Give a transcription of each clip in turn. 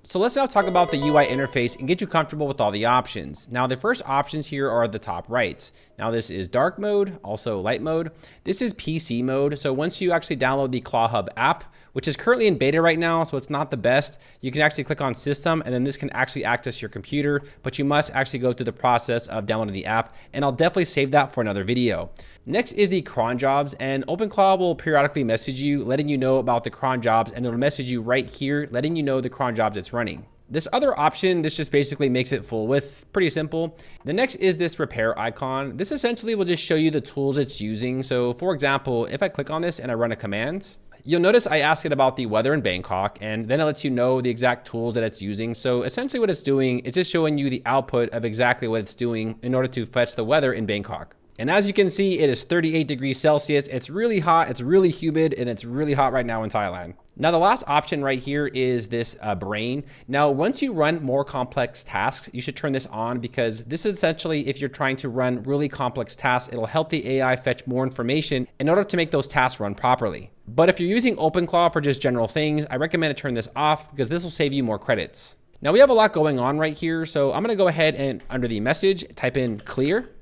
So let's now talk about the UI interface and get you comfortable with all the options. Now the first options here are the top right. Now this is dark mode, also light mode. This is PC mode. So once you actually download the Claw Hub app, which is currently in beta right now, so it's not the best, you can actually click on system and then this can actually access your computer, but you must actually go through the process of downloading the app, and I'll definitely save that for another video. Next is the cron jobs, and OpenClaw will periodically message you, letting you know about the cron jobs, and it'll message you right here, letting you know the cron jobs it's running. This other option, this just basically makes it full width, pretty simple. The next is this repair icon. This essentially will just show you the tools it's using. So for example, if I click on this and I run a command, you'll notice I ask it about the weather in Bangkok, and then it lets you know the exact tools that it's using. So essentially what it's doing, it's just showing you the output of exactly what it's doing in order to fetch the weather in Bangkok. And as you can see, it is 38 degrees Celsius. It's really hot, it's really humid, and it's really hot right now in Thailand. Now the last option right here is this brain. Now, once you run more complex tasks, you should turn this on, because this is essentially, if you're trying to run really complex tasks, it'll help the AI fetch more information in order to make those tasks run properly. But if you're using OpenClaw for just general things, I recommend to turn this off, because this will save you more credits. Now we have a lot going on right here. So I'm gonna go ahead and under the message, type in clear.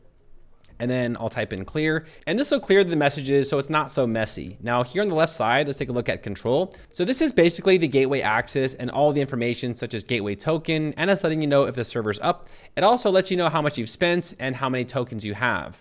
And then I'll type in clear, and this will clear the messages so it's not so messy. Now here on the left side, let's take a look at control. So this is basically the gateway access and all the information such as gateway token, and it's letting you know if the server's up. It also lets you know how much you've spent and how many tokens you have.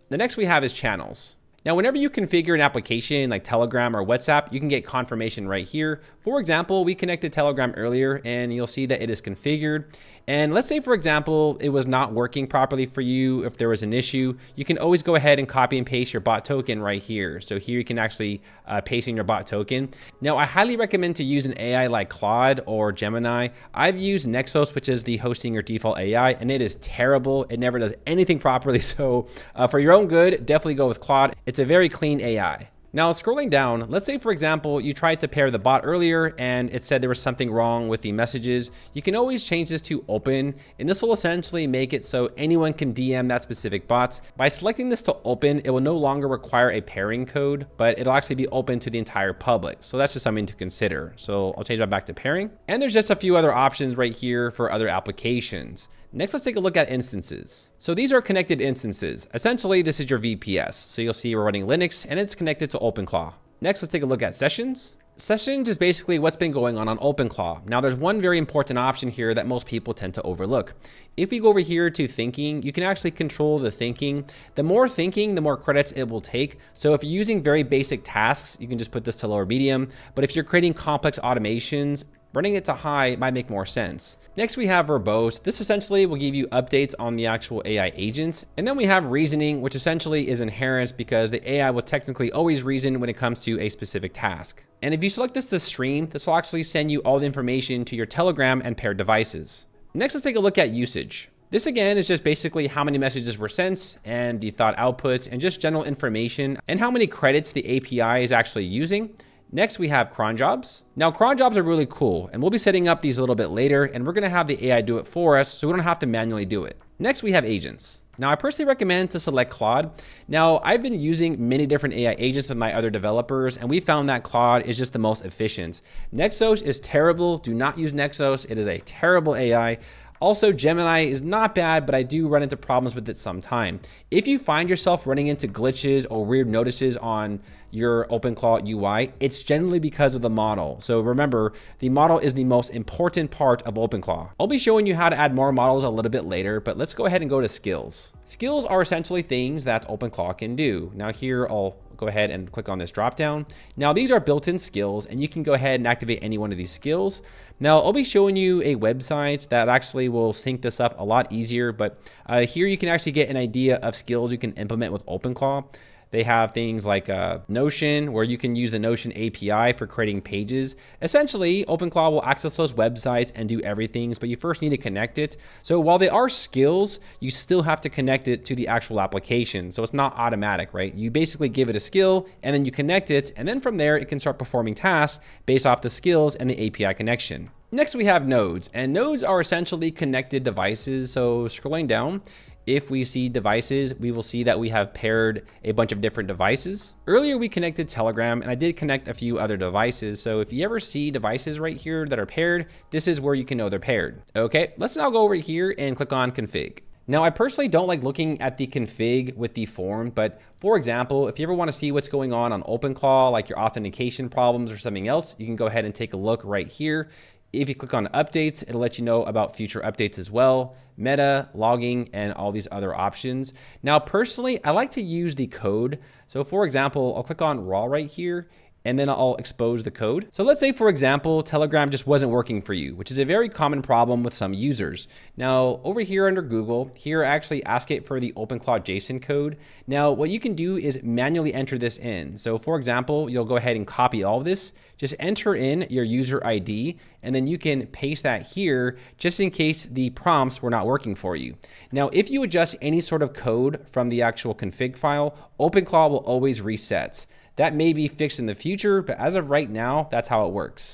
The next we have is channels. Now, whenever you configure an application like Telegram or WhatsApp, you can get confirmation right here. For example, we connected Telegram earlier and you'll see that it is configured. And let's say, for example, it was not working properly for you. If there was an issue, you can always go ahead and copy and paste your bot token right here. So here you can actually paste in your bot token. Now, I highly recommend to use an AI like Claude or Gemini. I've used Nexos, which is the hosting or default AI, and it is terrible. It never does anything properly. So for your own good, definitely go with Claude. It's a very clean AI. Now, scrolling down, let's say, for example, you tried to pair the bot earlier and it said there was something wrong with the messages. You can always change this to open, and this will essentially make it so anyone can DM that specific bot. By selecting this to open, it will no longer require a pairing code, but it'll actually be open to the entire public. So that's just something to consider. So I'll change that back to pairing. And there's just a few other options right here for other applications. Next, let's take a look at instances. So these are connected instances. Essentially, this is your VPS. So you'll see we're running Linux and it's connected to OpenClaw. Next, let's take a look at sessions. Sessions is basically what's been going on OpenClaw. Now, there's one very important option here that most people tend to overlook. If we go over here to thinking, you can actually control the thinking. The more thinking, the more credits it will take. So if you're using very basic tasks, you can just put this to lower medium. But if you're creating complex automations, running it to high might make more sense. Next, we have verbose. This essentially will give you updates on the actual AI agents. And then we have reasoning, which essentially is inherent because the AI will technically always reason when it comes to a specific task. And if you select this to stream, this will actually send you all the information to your Telegram and paired devices. Next, let's take a look at usage. This again is just basically how many messages were sent and the thought outputs and just general information and how many credits the API is actually using. Next, we have cron jobs. Now, cron jobs are really cool, and we'll be setting up these a little bit later, and we're gonna have the AI do it for us, so we don't have to manually do it. Next, we have agents. Now, I personally recommend to select Claude. Now, I've been using many different AI agents with my other developers, and we found that Claude is just the most efficient. Nexos is terrible. Do not use Nexos. It is a terrible AI. Also, Gemini is not bad, but I do run into problems with it sometime. If you find yourself running into glitches or weird notices on your OpenClaw UI, it's generally because of the model. So remember, the model is the most important part of OpenClaw. I'll be showing you how to add more models a little bit later, but let's go ahead and go to skills. Skills are essentially things that OpenClaw can do. Now here, I'll go ahead and click on this drop down. Now these are built-in skills, and you can go ahead and activate any one of these skills. Now I'll be showing you a website that actually will sync this up a lot easier, but here you can actually get an idea of skills you can implement with OpenClaw. They have things like Notion, where you can use the Notion API for creating pages. Essentially, OpenClaw will access those websites and do everything, but you first need to connect it. So while they are skills, you still have to connect it to the actual application. So it's not automatic, right? You basically give it a skill and then you connect it. And then from there, it can start performing tasks based off the skills and the API connection. Next, we have nodes, and nodes are essentially connected devices. So scrolling down, If we see devices, we will see that we have paired a bunch of different devices. Earlier, we connected Telegram, and I did connect a few other devices. So if you ever see devices right here that are paired, this is where you can know they're paired. Okay, let's now go over here and click on config. Now, I personally don't like looking at the config with the form, but for example, if you ever want to see what's going on OpenClaw, like your authentication problems or something else, you can go ahead and take a look right here. If you click on updates, it'll let you know about future updates as well, meta, logging, and all these other options. Now, personally, I like to use the code. So for example, I'll click on raw right here, and then I'll expose the code. So let's say, for example, Telegram just wasn't working for you, which is a very common problem with some users. Now, over here under Google, here I actually ask it for the OpenClaw JSON code. Now, what you can do is manually enter this in. So for example, you'll go ahead and copy all of this, just enter in your user ID, and then you can paste that here just in case the prompts were not working for you. Now, if you adjust any sort of code from the actual config file, OpenClaw will always reset. That may be fixed in the future, but as of right now, that's how it works.